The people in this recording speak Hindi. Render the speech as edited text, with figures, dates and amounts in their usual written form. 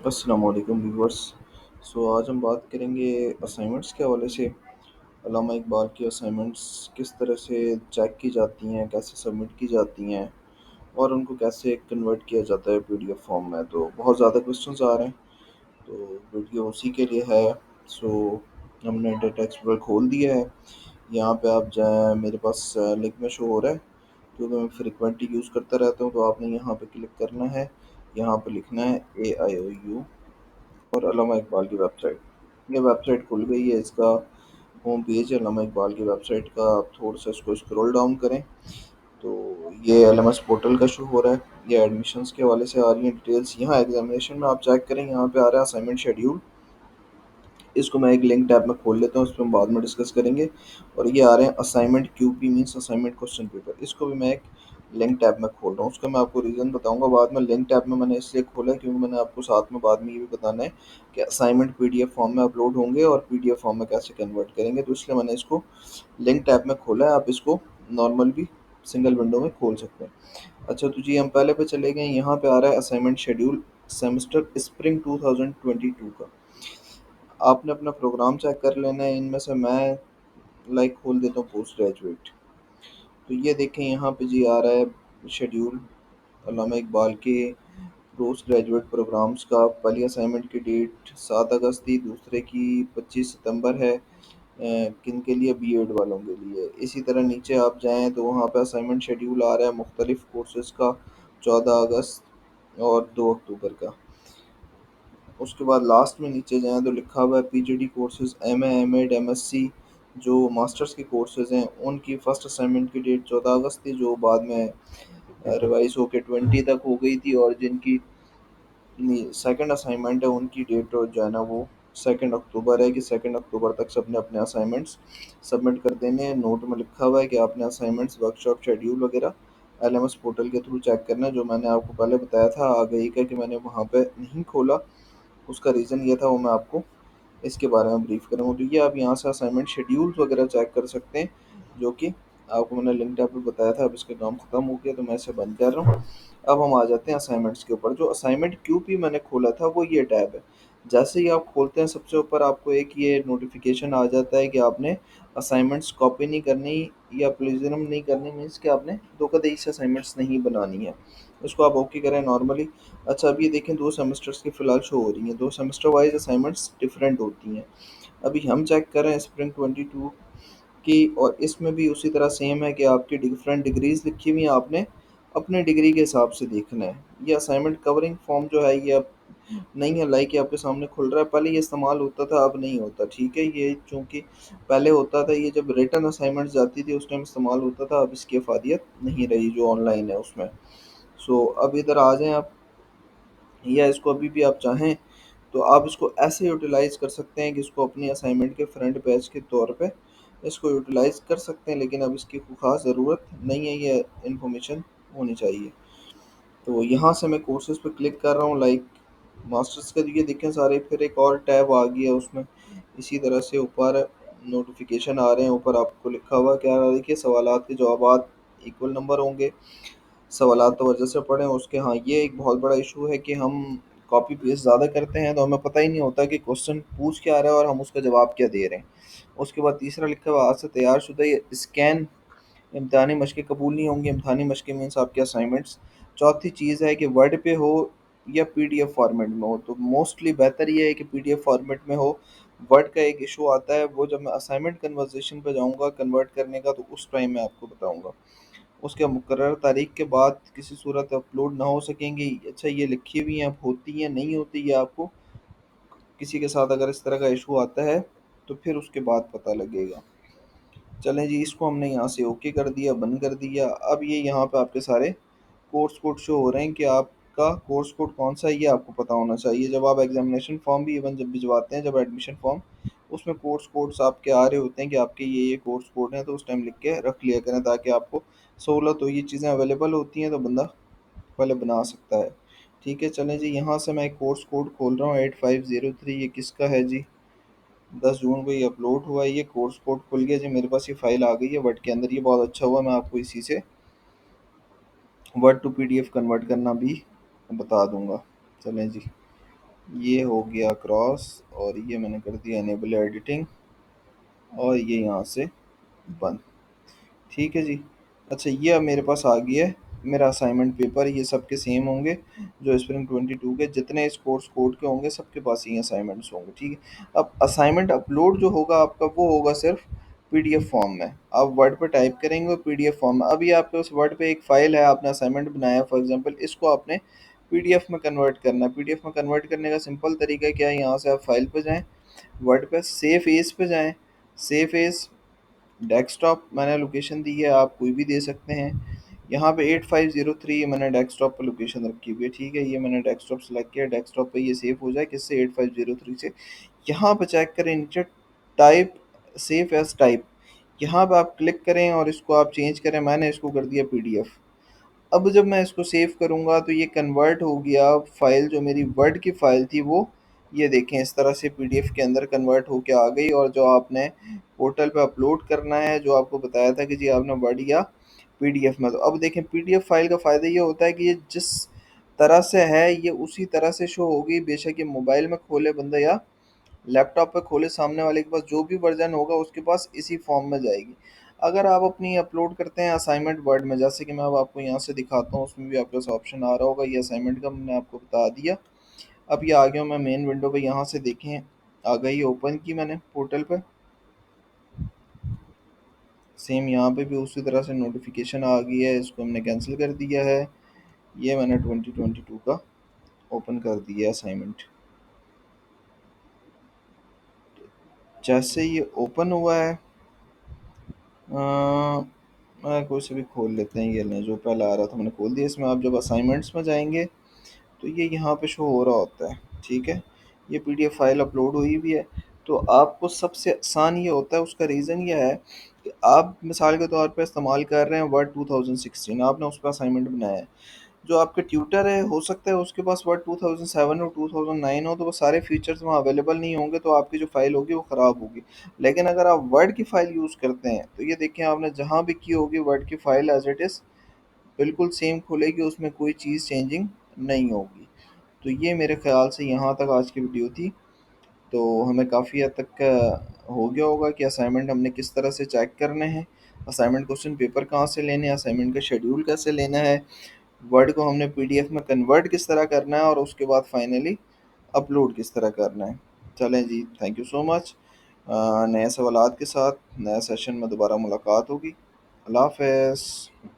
अस्सलाम वालेकुम व्यूअर्स। आज हम बात करेंगे असाइनमेंट्स के हवाले से। अल्लामा इकबाल की असाइनमेंट्स किस तरह से चेक की जाती हैं, कैसे सबमिट की जाती हैं और उनको कैसे कन्वर्ट किया जाता है पीडीएफ फॉर्म में। तो बहुत ज़्यादा क्वेश्चंस आ रहे हैं, तो वीडियो उसी के लिए है। सो हमने डेटा एक्सप्लोरर खोल दिया है। यहाँ पे आप जाएँ, मेरे पास लिंक में शो हो रहा है क्योंकि मैं फ्रिक्वेंटली यूज़ करता रहता हूँ। तो आपने यहाँ पे क्लिक करना है, यहाँ पे लिखना है AIOU और अल्लामा इकबाल की वेबसाइट। ये वेबसाइट खुल गई है, इसका होम पेज है अल्लामा इकबाल की वेबसाइट का। आप थोड़ा सा इसको स्क्रॉल डाउन करें तो ये एलएमएस पोर्टल का शो हो रहा है। ये एडमिशन्स के हवाले से आ रही हैं डिटेल्स। यहाँ एग्जामिनेशन में आप चेक करें, यहाँ पे आ रहा है असाइनमेंट शेड्यूल। इसको मैं एक लिंक टैब में खोल लेता हूँ, इस पर हम बाद में डिस्कस करेंगे। और ये आ रहे हैं assignment QP means assignment question paper. इसको भी मैं एक लिंक टैब में खोल रहा हूँ, उसका मैं आपको रीज़न बताऊंगा बाद में। लिंक टैब में मैंने इसलिए खोला है क्योंकि मैंने आपको साथ में बाद में ये भी बताना है कि असाइनमेंट PDF फॉर्म में अपलोड होंगे और PDF फॉर्म में कैसे कन्वर्ट करेंगे। तो इसलिए मैंने इसको लिंक टैब में खोला है। आप इसको नॉर्मल भी सिंगल विंडो में खोल सकते हैं। अच्छा, तो जी हम पहले पे चले गए। यहाँ पे आ रहा है असाइनमेंट शेड्यूल सेमेस्टर स्प्रिंग 2022 का। आपने अपना प्रोग्राम चेक कर लेना है। इनमें से मैं लाइक खोल देता हूँ पोस्ट ग्रेजुएट। तो ये देखें, यहाँ पे जी आ रहा है शेड्यूल अल्लामा इकबाल के पोस्ट ग्रेजुएट प्रोग्राम्स का। पहली असाइनमेंट की डेट 7 अगस्त थी, दूसरे की 25 सितंबर है। किन के लिए? BEd वालों के लिए। इसी तरह नीचे आप जाएं तो वहाँ पे असाइनमेंट शेड्यूल आ रहा है मुख्तलिफ कोर्सेज़ का, 14 अगस्त और 2 अक्टूबर का। उसके बाद लास्ट में नीचे जाएँ तो लिखा हुआ है PGD courses, MA, MAd, MSc जो मास्टर्स के कोर्सेज़ हैं, उनकी फ़र्स्ट असाइनमेंट की डेट 14 अगस्त थी, जो बाद में रिवाइज़ होके 20 तक हो गई थी। और जिनकी सेकंड असाइनमेंट है उनकी डेट जो है ना वो 2 अक्टूबर है, कि 2 अक्टूबर तक सबने अपने असाइनमेंट्स सबमिट कर देने हैं। नोट में लिखा हुआ है कि आपने असाइनमेंट्स, वर्कशॉप शेड्यूल वगैरह LMS पोर्टल के थ्रू चेक करना है। जो मैंने आपको पहले बताया था आगे का कि मैंने वहाँ पे नहीं खोला, उसका रीज़न ये था, वो मैं आपको इसके बारे में ब्रीफ करूँगा। तो ये आप यहाँ से असाइनमेंट शेड्यूल्स वगैरह चेक कर सकते हैं, जो कि आपको मैंने लिंक टैब पे बताया था। अब इसका काम ख़त्म हो गया तो मैं इसे बंद कर रहा हूँ। अब हम आ जाते हैं असाइनमेंट्स के ऊपर। जो असाइनमेंट QP मैंने खोला था वो ये टैब है। जैसे ही आप खोलते हैं सबसे ऊपर आपको एक ये नोटिफिकेशन आ जाता है कि आपने असाइनमेंट्स कॉपी नहीं करनी या प्लेजरिज्म नहीं करनी, मीन्स कि आपने धोखाधड़ी से असाइनमेंट्स नहीं बनानी है। इसको आप ओके करें नॉर्मली। अच्छा, अब ये देखें, 2 सेमेस्टर्स की फ़िलहाल शो हो रही हैं। 2 सेमेस्टर वाइज असाइनमेंट्स डिफरेंट होती हैं। अभी हम चेक कर रहे हैं स्प्रिंग 22 की, और इसमें भी उसी तरह सेम है कि आपकी डिफरेंट डिग्रीज लिखी हुई हैं, आपने अपने डिग्री के हिसाब से देखना है। ये असाइनमेंट कवरिंग फॉर्म जो है ये अब नहीं है, लाइक ये आपके सामने खुल रहा है। पहले ये इस्तेमाल होता था, अब नहीं होता, ठीक है। ये चूँकि पहले होता था, ये जब रिटन असाइनमेंट जाती थी उस टाइम इस्तेमाल होता था, अब इसकी अफादियत नहीं रही जो ऑनलाइन है उसमें। अब इधर आ जाएँ आप, या इसको अभी भी आप चाहें तो आप इसको ऐसे यूटिलाइज़ कर सकते हैं कि इसको अपनी असाइनमेंट के फ्रंट पेज के तौर पे इसको यूटिलाइज़ कर सकते हैं, लेकिन अब इसकी कोई ख़ास ज़रूरत नहीं है, ये इन्फॉर्मेशन होनी चाहिए। तो यहाँ से मैं कोर्सेज़ पे क्लिक कर रहा हूँ, लाइक मास्टर्स के ये देखें सारे, फिर एक और टैब आ गया उसमें। इसी तरह से ऊपर नोटिफिकेशन आ रहे हैं, ऊपर आपको लिखा हुआ क्या है, देखिए सवालात के जवाबात इक्वल नंबर होंगे। सवालात तवज्जो से पढ़ें उसके। हाँ, ये एक बहुत बड़ा इशू है कि हम कॉपी पेस्ट ज़्यादा करते हैं तो हमें पता ही नहीं होता कि क्वेश्चन पूछ क्या रहा है और हम उसका जवाब क्या दे रहे हैं। उसके बाद तीसरा लिखा हुआ आज से तैयार शुदा ये स्कैन इम्तहानी मशक़ें कबूल नहीं होंगी। इम्तहानी मशक़ें मीन्स आपके असाइनमेंट्स। चौथी चीज़ है कि वर्ड पे हो या PDF फॉर्मेट में हो। तो मोस्टली बेहतर ये है कि PDF फॉर्मेट में हो। वर्ड का एक इशू आता है, वो जब मैं असाइनमेंट कन्वर्सेशन पे जाऊँगा कन्वर्ट करने का तो उस टाइम मैं आपको बताऊँगा। उसके मुकर्रर तारीख के बाद किसी सूरत अपलोड ना हो सकेंगी। अच्छा, ये लिखी हुई हैं, अब होती हैं नहीं होती, ये आपको किसी के साथ अगर इस तरह का इशू आता है तो फिर उसके बाद पता लगेगा। चलें जी, इसको हमने यहाँ से ओके कर दिया, बंद कर दिया। अब ये यहाँ पे आपके सारे कोर्स कोड शो हो रहे हैं कि आपका कोर्स कोड कौन सा है, ये आपको पता होना चाहिए। जब आप एग्जामिनेशन फॉर्म भी इवन जब भिजवाते हैं, जब एडमिशन फॉर्म, उसमें कोर्स कोड्स आपके आ रहे होते हैं कि आपके ये कोर्स कोड हैं, तो उस टाइम लिख के रख लिया करें ताकि आपको सहूलत हो। ये चीज़ें अवेलेबल होती हैं तो बंदा पहले बना सकता है। ठीक है, चलें जी, यहाँ से मैं एक कोर्स कोड खोल रहा हूँ 8503। ये किसका है जी? 10 जून को ये अपलोड हुआ है। ये कोर्स कोड खुल गया जी, मेरे पास ये फाइल आ गई है वर्ड के अंदर। ये बहुत अच्छा हुआ, मैं आपको इसी से वर्ड टू PDF कन्वर्ट करना भी बता दूंगा। चलें जी, ये हो गया क्रॉस, और ये मैंने कर दिया इनेबल एडिटिंग, और ये यहाँ से बंद। ठीक है जी। अच्छा, ये अब मेरे पास आ गया है मेरा असाइनमेंट पेपर। ये सबके सेम होंगे, जो स्प्रिंग 22 के जितने इस कोर्स कोड के होंगे सबके पास ही असाइनमेंट्स होंगे। ठीक है, अब असाइनमेंट अपलोड जो होगा आपका वो होगा सिर्फ पीडीएफ फॉर्म में। आप वर्ड पे टाइप करेंगे और पीडीएफ फॉर्म में, अभी आपके उस वर्ड पे एक फाइल है, आपने असाइनमेंट बनाया फॉर एग्जांपल, इसको आपने पीडीएफ में कन्वर्ट करना है। पीडीएफ में कन्वर्ट करने का सिंपल तरीका क्या है, यहाँ से आप फाइल पे जाएं, वर्ड पे सेव एज पे जाएं, सेव एज डेस्कटॉप मैंने लोकेशन दी है, आप कोई भी दे सकते हैं। यहाँ पे 8503 मैंने डेस्कटॉप पर लोकेशन रखी हुई है। ठीक है, ये मैंने डेस्कटॉप सेलेक्ट किया, डेस्कटॉप पे ये सेव हो जाए किससे, 8503 से। यहाँ पे चेक करें नीचे टाइप, सेव एज टाइप, यहाँ पे आप क्लिक करें और इसको आप चेंज करें। मैंने इसको कर दिया पीडीएफ। अब जब मैं इसको सेव करूँगा तो ये कन्वर्ट हो गया, फाइल जो मेरी वर्ड की फाइल थी वो, ये देखें इस तरह से पीडीएफ के अंदर कन्वर्ट होके आ गई। और जो आपने पोर्टल पे अपलोड करना है, जो आपको बताया था कि जी आपने वर्ड या पीडीएफ में, तो अब देखें पीडीएफ फाइल का फ़ायदा ये होता है कि ये जिस तरह से है ये उसी तरह से शो होगी, बेशक ये मोबाइल में खोले बंदा या लैपटॉप पे खोले, सामने वाले के पास जो भी वर्जन होगा उसके पास इसी फॉर्म में जाएगी। अगर आप अपनी अपलोड करते हैं असाइनमेंट वर्ड में, जैसे कि मैं अब आपको यहाँ से दिखाता हूँ, उसमें भी आपके पास ऑप्शन आ रहा होगा, ये असाइनमेंट का मैंने आपको बता दिया। अब ये आ गया हूँ मैं मेन विंडो पे, यहाँ से देखें आ गई, ओपन की मैंने पोर्टल पे। सेम यहाँ पे भी उसी तरह से नोटिफिकेशन आ गई है, इसको हमने कैंसिल कर दिया है। ये मैंने 2022 का ओपन कर दिया असाइनमेंट। जैसे ये ओपन हुआ है, कोई से भी खोल लेते हैं, ये लें जो पहला आ रहा था मैंने खोल दिया। इसमें आप जब असाइनमेंट्स में जाएंगे तो ये यहाँ पे शो हो रहा होता है। ठीक है, ये पीडीएफ फाइल अपलोड हुई भी है। तो आपको सबसे आसान ये होता है, उसका रीज़न ये है कि आप मिसाल के तौर पे इस्तेमाल कर रहे हैं वर्ड 2016, आपने उस पर असाइनमेंट बनाया है। जो आपके ट्यूटर है हो सकता है उसके पास वर्ड 2007 और 2009 हो, तो वो सारे फीचर्स वहाँ अवेलेबल नहीं होंगे, तो आपकी जो फाइल होगी वो ख़राब होगी। लेकिन अगर आप वर्ड की फ़ाइल यूज़ करते हैं तो ये देखें आपने जहाँ भी की होगी वर्ड की फ़ाइल एज इट इज़ बिल्कुल सेम खुलेगी, उसमें कोई चीज़ चेंजिंग नहीं होगी। तो ये मेरे ख़्याल से यहाँ तक आज की वीडियो थी। तो हमें काफ़ी हद तक हो गया होगा कि असाइनमेंट हमने किस तरह से चेक करने हैं, असाइनमेंट क्वेश्चन पेपर कहाँ से लेने हैं, असाइनमेंट का शेड्यूल कैसे लेना है, वर्ड को हमने पीडीएफ में कन्वर्ट किस तरह करना है, और उसके बाद फाइनली अपलोड किस तरह करना है। चलें जी, थैंक यू सो मच। नए सवालात के साथ नए सेशन में दोबारा मुलाकात होगी। अल्लाह हाफ़िज़।